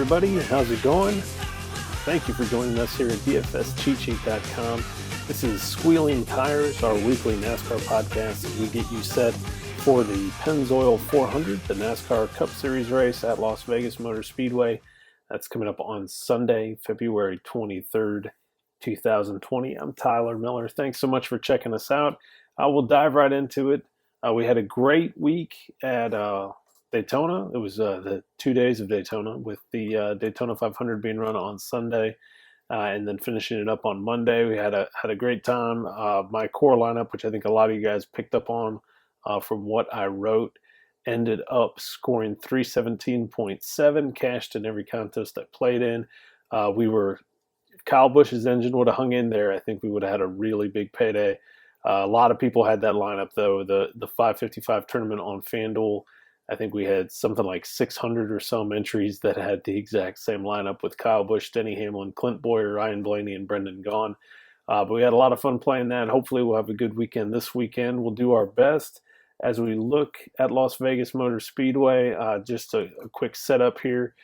everybody. How's it going? Thank you for joining us here at DFSCheatSheet.com. This is Squealing Tires, our weekly NASCAR podcast. We get you set for the Penzoil 400, the NASCAR Cup Series race at Las Vegas Motor Speedway. That's coming up on Sunday, February 23rd, 2020. I'm Tyler Miller. Thanks so much for checking us out. We'll dive right into it. We had a great week at Daytona. It was the 2 days of Daytona, with the Daytona 500 being run on Sunday and then finishing it up on Monday. We had a great time. My core lineup, which I think a lot of you guys picked up on from what I wrote, ended up scoring 317.7, cashed in every contest I played in. Kyle Busch's engine would have hung in there. I think we would have had a really big payday. A lot of people had that lineup, though. The 555 tournament on FanDuel, I think we had something like 600 or some entries that had the exact same lineup with Kyle Busch, Denny Hamlin, Clint Boyer, Ryan Blaney, and Brendan Gaughan. But we had a lot of fun playing that. Hopefully we'll have a good weekend this weekend. We'll do our best as we look at Las Vegas Motor Speedway. Just a quick setup here.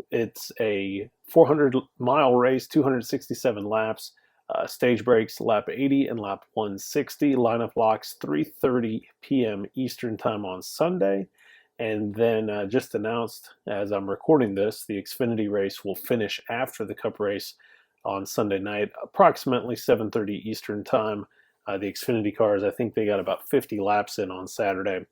It's a 400-mile race, 267 laps. Stage breaks lap 80 and lap 160. Lineup locks 3:30 p.m. Eastern time on Sunday. And then just announced, as I'm recording this, the Xfinity race will finish after the Cup race on Sunday night, approximately 7:30 Eastern time. The Xfinity cars, I think they got about 50 laps in on Saturday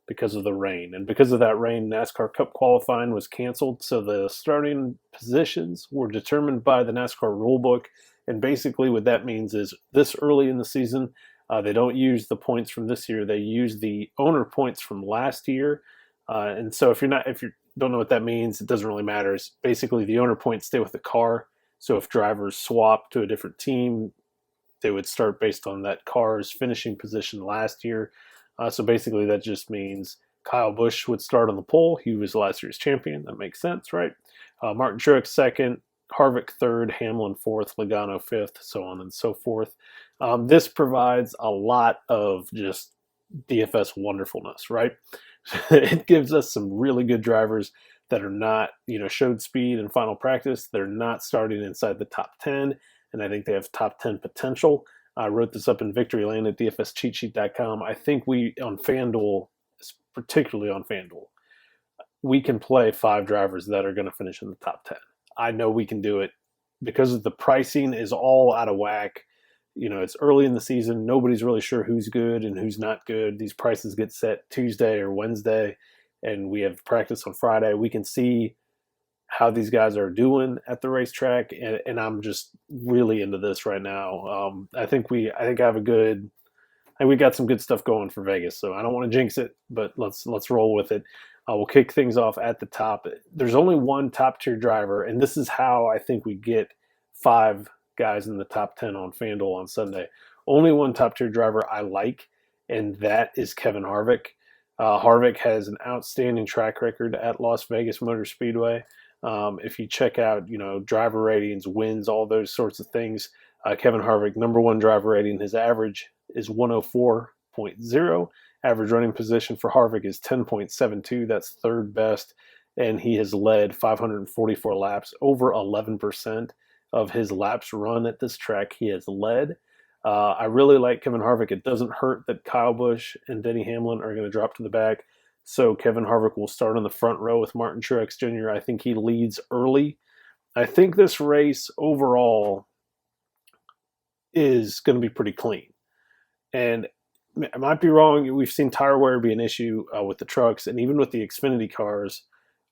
because of the rain. And because of that rain, NASCAR Cup qualifying was canceled, so the starting positions were determined by the NASCAR rulebook. And basically what that means is this early in the season, they don't use the points from this year. They use the owner points from last year. And so if you don't know what that means, it doesn't really matter. It's basically the owner points stay with the car. So if drivers swap to a different team, they would start based on that car's finishing position last year. So basically that just means Kyle Busch would start on the pole. He was last year's champion. That makes sense, right? Martin Truex second, Harvick third, Hamlin fourth, Logano fifth, so on and so forth. This provides a lot of just DFS wonderfulness, right? It gives us some really good drivers that are not, showed speed in final practice. They're not starting inside the top 10, and I think they have top 10 potential. I wrote this up in Victory Lane at DFSCheatSheet.com. I think on FanDuel, particularly on FanDuel, we can play 5 drivers that are going to finish in the top 10. I know we can do it because the pricing is all out of whack. It's early in the season. Nobody's really sure who's good and who's not good. These prices get set Tuesday or Wednesday, and we have practice on Friday. We can see how these guys are doing at the racetrack, and I'm just really into this right now. I think we got some good stuff going for Vegas, so I don't want to jinx it, but let's roll with it. We'll kick things off at the top. There's only one top-tier driver, and this is how I think we get 5 guys in the top 10 on FanDuel on Sunday. Only one top-tier driver I like, and that is Kevin Harvick. Harvick has an outstanding track record at Las Vegas Motor Speedway. If you check out, driver ratings, wins, all those sorts of things, Kevin Harvick, number 1 driver rating, his average is 104.0. Average running position for Harvick is 10.72. That's third best. And he has led 544 laps, over 11% of his laps run at this track he has led. I really like Kevin Harvick. It doesn't hurt that Kyle Busch and Denny Hamlin are going to drop to the back. So Kevin Harvick will start on the front row with Martin Truex Jr. I think he leads early. I think this race overall is going to be pretty clean. And I might be wrong. We've seen tire wear be an issue with the trucks and even with the Xfinity cars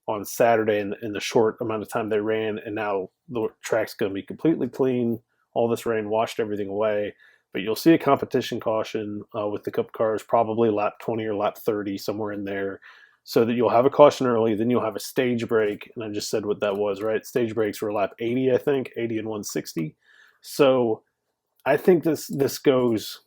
on Saturday in the short amount of time they ran. And now the track's going to be completely clean. All this rain washed everything away. But you'll see a competition caution with the Cup cars, probably lap 20 or lap 30, somewhere in there, so that you'll have a caution early. Then you'll have a stage break. And I just said what that was, right? Stage breaks were lap 80, I think, 80 and 160. So I think this goes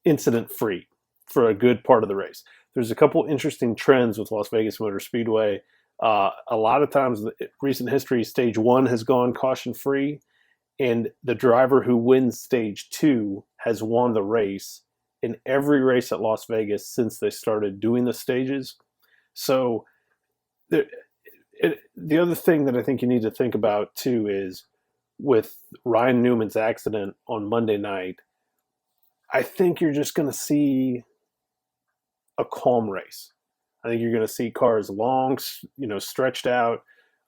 incident-free for a good part of the race. There's a couple interesting trends with Las Vegas Motor Speedway. A lot of times, recent history, stage 1 has gone caution-free, and the driver who wins stage 2 has won the race in every race at Las Vegas since they started doing the stages. So The other thing that I think you need to think about too is with Ryan Newman's accident on Monday night, I think you're just going to see a calm race. I think you're going to see cars long, stretched out.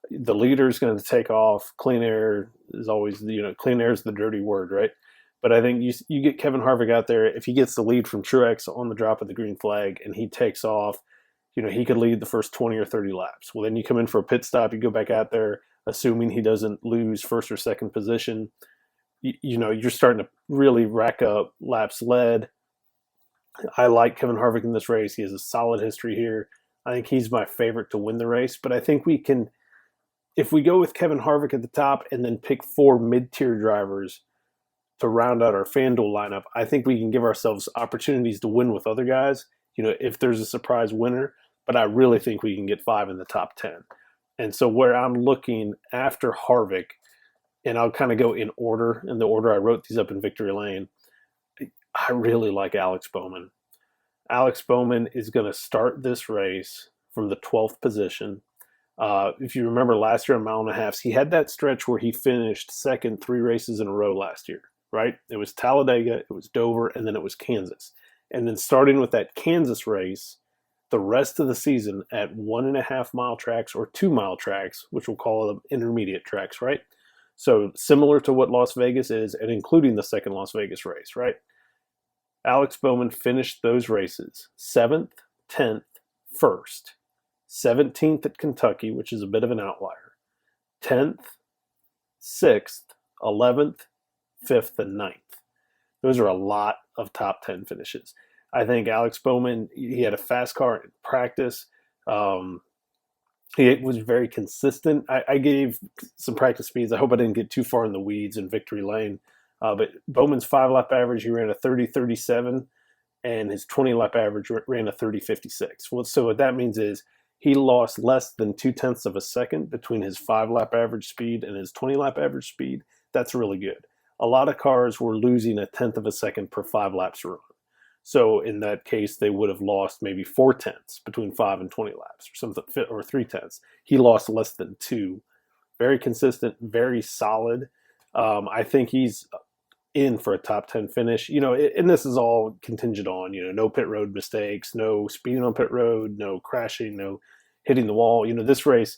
The leader is going to take off. Clean air is always, clean air is the dirty word, right? But I think you get Kevin Harvick out there. If he gets the lead from Truex on the drop of the green flag and he takes off, he could lead the first 20 or 30 laps. Well, then you come in for a pit stop. You go back out there, assuming he doesn't lose first or second position. You're starting to really rack up laps led. I like Kevin Harvick in this race. He has a solid history here. I think he's my favorite to win the race. But I think we can, if we go with Kevin Harvick at the top and then pick 4 mid-tier drivers to round out our FanDuel lineup, I think we can give ourselves opportunities to win with other guys, if there's a surprise winner. But I really think we can get 5 in the top 10. And so where I'm looking after Harvick, and I'll kind of go in order, in the order I wrote these up in Victory Lane, I really like Alex Bowman. Alex Bowman is going to start this race from the 12th position. If you remember last year on mile and a half, he had that stretch where he finished second 3 races in a row last year, right? It was Talladega, it was Dover, and then it was Kansas. And then starting with that Kansas race, the rest of the season at 1.5 mile tracks or 2 mile tracks, which we'll call them intermediate tracks, right? So similar to what Las Vegas is, and including the second Las Vegas race, right? Alex Bowman finished those races 7th, 10th, 1st, 17th at Kentucky, which is a bit of an outlier, 10th, 6th, 11th, 5th, and 9th. Those are a lot of top 10 finishes. I think Alex Bowman, he had a fast car in practice. He was very consistent. I gave some practice speeds. I hope I didn't get too far in the weeds in Victory Lane. But Bowman's 5-lap average, he ran a 30.37, and his 20-lap average ran a 30.56. Well, so what that means is he lost less than 0.2 of a second between his 5-lap average speed and his 20-lap average speed. That's really good. A lot of cars were losing 1/10 of a second per 5 laps run. So in that case, they would have lost maybe 4/10 between 5 and 20 laps, or something, or 3/10. He lost less than 2. Very consistent, very solid. I think he's in for a top 10 finish, and this is all contingent on, no pit road mistakes, no speeding on pit road, no crashing, no hitting the wall. This race,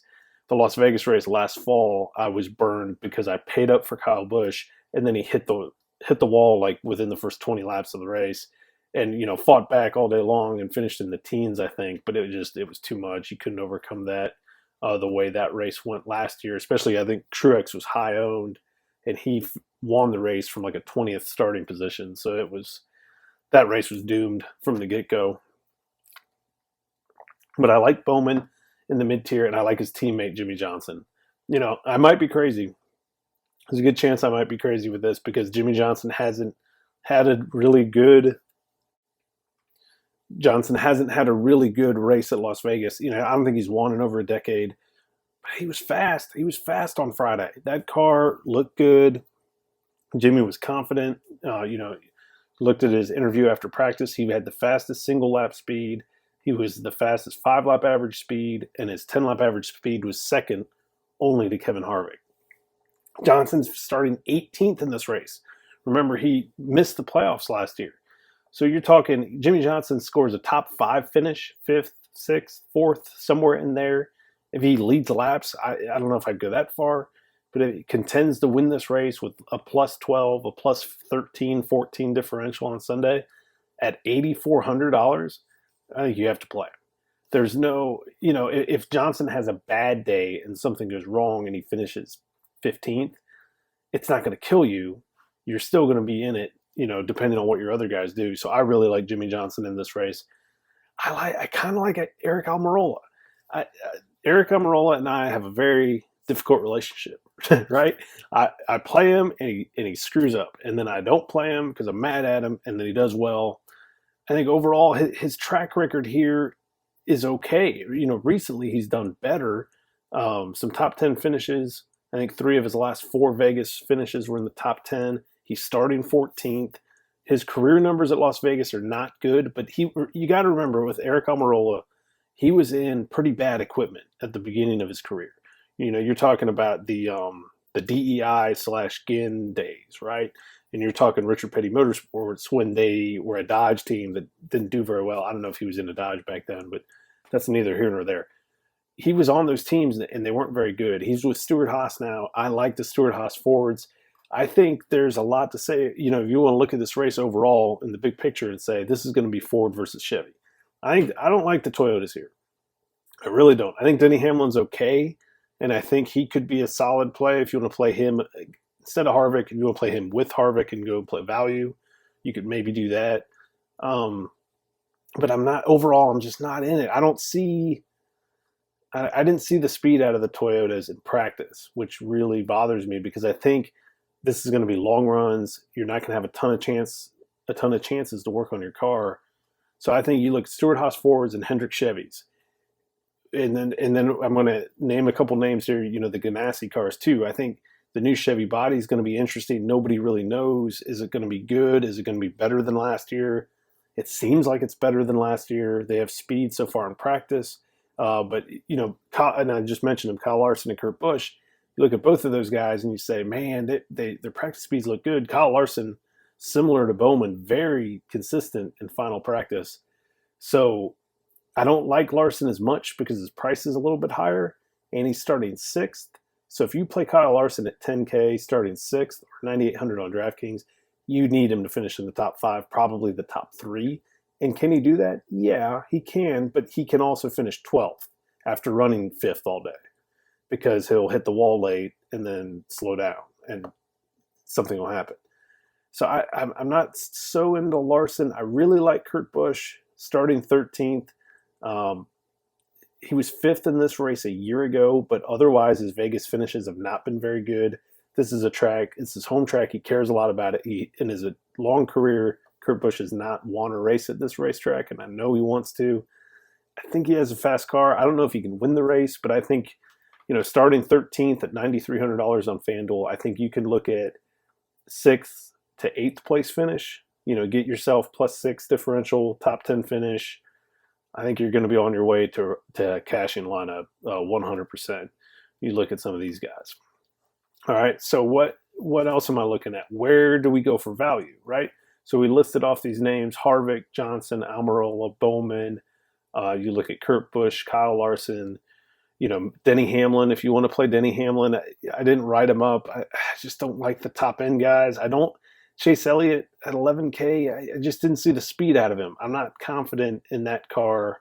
the Las Vegas race last fall, I was burned because I paid up for Kyle Busch and then he hit the wall like within the first 20 laps of the race, and fought back all day long and finished in the teens, I think, but it was too much. He couldn't overcome that the way that race went last year, especially I think Truex was high owned and he won the race from like a 20th starting position. So that race was doomed from the get-go. But I like Bowman in the mid-tier, and I like his teammate, Jimmy Johnson. I might be crazy. There's a good chance I might be crazy with this because Jimmy Johnson hasn't had a really good race at Las Vegas. I don't think he's won in over a decade. He was fast. He was fast on Friday. That car looked good. Jimmy was confident. Looked at his interview after practice. He had the fastest single lap speed. He was the fastest 5-lap average speed, and his 10-lap average speed was second only to Kevin Harvick. Johnson's starting 18th in this race. Remember, he missed the playoffs last year. So you're talking Jimmy Johnson scores a top 5 finish, 5th, 6th, 4th, somewhere in there. If he leads laps, I don't know if I'd go that far, but if he contends to win this race with a plus 12, a plus 13, 14 differential on Sunday at $8,400, I think you have to play. There's no, if Johnson has a bad day and something goes wrong and he finishes 15th, it's not going to kill you. You're still going to be in it, depending on what your other guys do. So I really like Jimmy Johnson in this race. I kind of like Eric Almirola. Eric Almirola and I have a very difficult relationship, right? I play him and he screws up, and then I don't play him because I'm mad at him, and then he does well. I think overall his track record here is okay. Recently he's done better. Some top 10 finishes. I think 3 of his last 4 Vegas finishes were in the top 10. He's starting 14th. His career numbers at Las Vegas are not good, but you got to remember with Eric Almirola, he was in pretty bad equipment at the beginning of his career. You're talking about the DEI slash Ginn days, right? And you're talking Richard Petty Motorsports when they were a Dodge team that didn't do very well. I don't know if he was in a Dodge back then, but that's neither here nor there. He was on those teams and they weren't very good. He's with Stewart-Haas now. I like the Stewart-Haas Fords. I think there's a lot to say. If you want to look at this race overall in the big picture and say this is going to be Ford versus Chevy. I don't like the Toyotas here. I really don't. I think Denny Hamlin's okay, and I think he could be a solid play if you want to play him instead of Harvick. If you want to play him with Harvick and go play value, you could maybe do that. But I'm just not in it. I didn't see the speed out of the Toyotas in practice, which really bothers me because I think this is going to be long runs. You're not going to have a ton of chances to work on your car. So I think you look at Stewart-Haas Fords and Hendrick Chevys. And then I'm going to name a couple names here, the Ganassi cars too. I think the new Chevy body is going to be interesting. Nobody really knows. Is it going to be good? Is it going to be better than last year? It seems like it's better than last year. They have speed so far in practice. But and I just mentioned them, Kyle Larson and Kurt Busch. You look at both of those guys and you say, man, their practice speeds look good. Kyle Larson, similar to Bowman, very consistent in final practice. So I don't like Larson as much because his price is a little bit higher and he's starting sixth. So if you play Kyle Larson at 10K starting sixth or 9,800 on DraftKings, you need him to finish in the top 5, probably the top 3. And can he do that? Yeah, he can, but he can also finish 12th after running 5th all day because he'll hit the wall late and then slow down and something will happen. So I'm not so into Larson. I really like Kurt Busch starting 13th. He was 5th in this race a year ago, but otherwise his Vegas finishes have not been very good. This is a track, it's his home track. He cares a lot about it. In his long career, Kurt Busch has not won a race at this racetrack, and I know he wants to. I think he has a fast car. I don't know if he can win the race, but I think, starting 13th at $9,300 on FanDuel, I think you can look at 6th to 8th place finish. Get yourself +6 differential, top 10 finish. I think you're going to be on your way to cashing lineup 100%. You look at some of these guys. All right, so what else am I looking at? Where do we go for value, right? So we listed off these names: Harvick, Johnson, Almirola, Bowman. You look at Kurt Busch, Kyle Larson, Denny Hamlin. If you want to play Denny Hamlin, I didn't write him up. I just don't like the top end guys. Chase Elliott at 11K, I just didn't see the speed out of him. I'm not confident in that car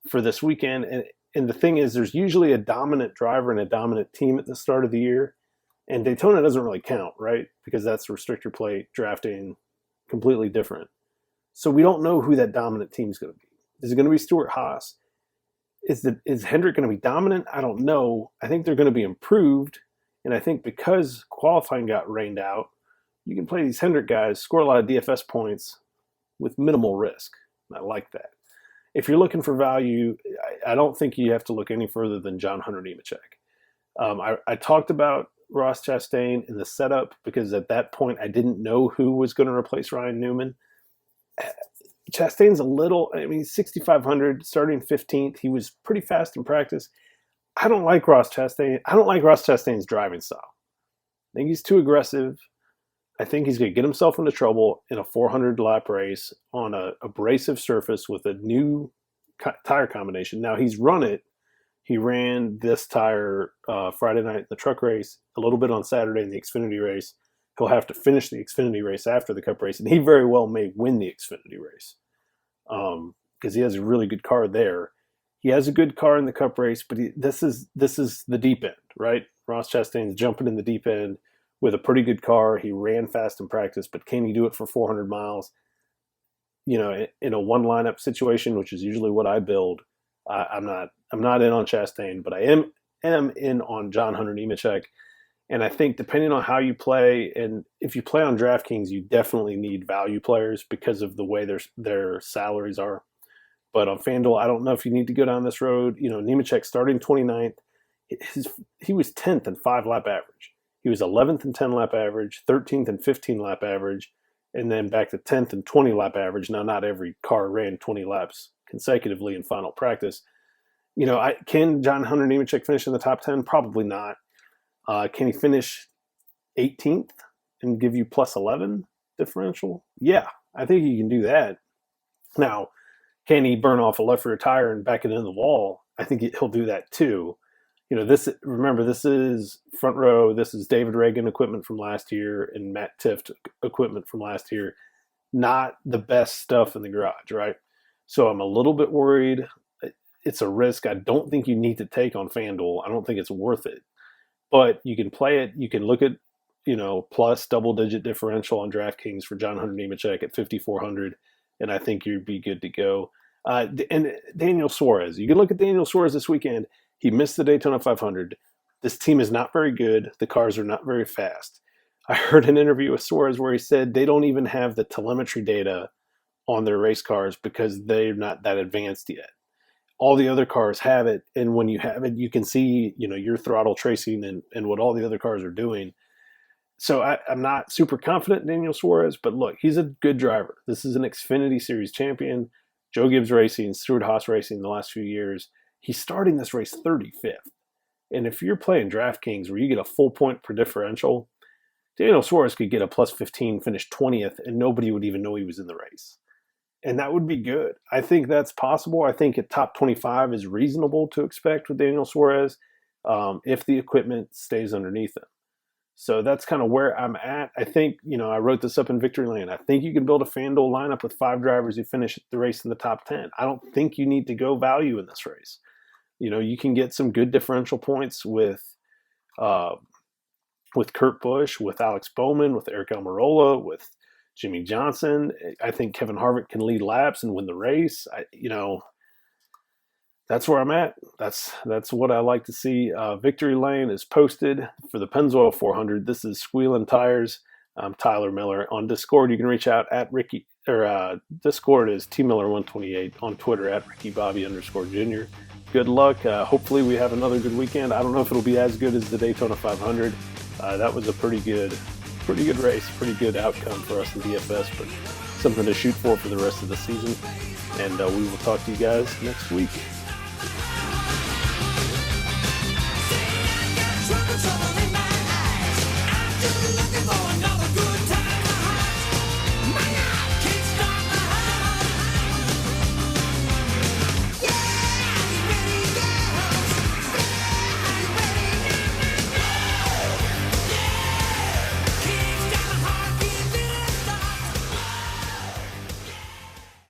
for this weekend. And the thing is, there's usually a dominant driver and a dominant team at the start of the year. And Daytona doesn't really count, right? Because that's restrictor plate drafting, completely different. So we don't know who that dominant team is going to be. Is it going to be Stewart-Haas? Is Hendrick going to be dominant? I don't know. I think they're going to be improved. And I think because qualifying got rained out, you can play these Hendrick guys, score a lot of DFS points with minimal risk. I like that. If you're looking for value, I don't think you have to look any further than John Hunter Nemechek. I talked about Ross Chastain in the setup because at that point I didn't know who was going to replace Ryan Newman. Chastain's 6,500, starting 15th. He was pretty fast in practice. I don't like Ross Chastain. I don't like Ross Chastain's driving style. I think he's too aggressive. I think he's going to get himself into trouble in a 400-lap race on an abrasive surface with a new tire combination. Now, he's run it. He ran this tire Friday night in the truck race, a little bit on Saturday in the Xfinity race. He'll have to finish the Xfinity race after the Cup race, and he very well may win the Xfinity race because he has a really good car there. He has a good car in the Cup race, but this is the deep end, right? Ross Chastain's jumping in the deep end with a pretty good car. He ran fast in practice, but can he do it for 400 miles? In a one lineup situation, which is usually what I build, I'm not in on Chastain, but I am in on John Hunter Nemechek. And I think depending on how you play, and if you play on DraftKings, you definitely need value players because of the way their salaries are. But on FanDuel, I don't know if you need to go down this road. Nemechek starting 29th. He was 10th in 5-lap average. He was 11th in 10-lap average, 13th in 15-lap average, and then back to 10th and 20-lap average. Now, not every car ran 20 laps consecutively in final practice. Can John Hunter Nemechek finish in the top 10? Probably not. Can he finish 18th and give you plus 11 differential? Yeah, I think he can do that. Now, can he burn off a left rear tire and back it into the wall? I think he'll do that too. Remember, this is front row. This is David Reagan equipment from last year and Matt Tifft equipment from last year. Not the best stuff in the garage, right? So I'm a little bit worried. It's a risk I don't think you need to take on FanDuel. I don't think it's worth it. But you can play it. You can look at, plus double-digit differential on DraftKings for John Hunter Nemechek at 5,400, and I think you'd be good to go. And Daniel Suarez. You can look at Daniel Suarez this weekend. He missed the Daytona 500. This team is not very good. The cars are not very fast. I heard an interview with Suarez where he said they don't even have the telemetry data on their race cars because they're not that advanced yet. All the other cars have it, and when you have it, you can see, your throttle tracing and what all the other cars are doing. So I'm not super confident in Daniel Suarez, but look, he's a good driver. This is an Xfinity Series champion. Joe Gibbs Racing, Stewart Haas Racing the last few years. He's starting this race 35th. And if you're playing DraftKings where you get a full point per differential, Daniel Suarez could get a plus 15, finish 20th, and nobody would even know he was in the race. And that would be good. I think that's possible. I think a top 25 is reasonable to expect with Daniel Suarez if the equipment stays underneath him. So that's kind of where I'm at. I think, I wrote this up in Victory Lane. I think you can build a FanDuel lineup with 5 drivers who finish the race in the top 10. I don't think you need to go value in this race. You can get some good differential points with Kurt Busch, with Alex Bowman, with Eric Almirola, with Jimmy Johnson. I think Kevin Harvick can lead laps and win the race. That's where I'm at. That's what I like to see. Victory Lane is posted for the Penzoil 400. This is Squealing Tires. I'm Tyler Miller. On Discord, you can reach out at Ricky, or Discord is TMiller128. On Twitter at RickyBobby_Jr. Good luck. Hopefully we have another good weekend. I don't know if it'll be as good as the Daytona 500. That was a pretty good race, pretty good outcome for us in DFS, but something to shoot for the rest of the season. And we will talk to you guys next week.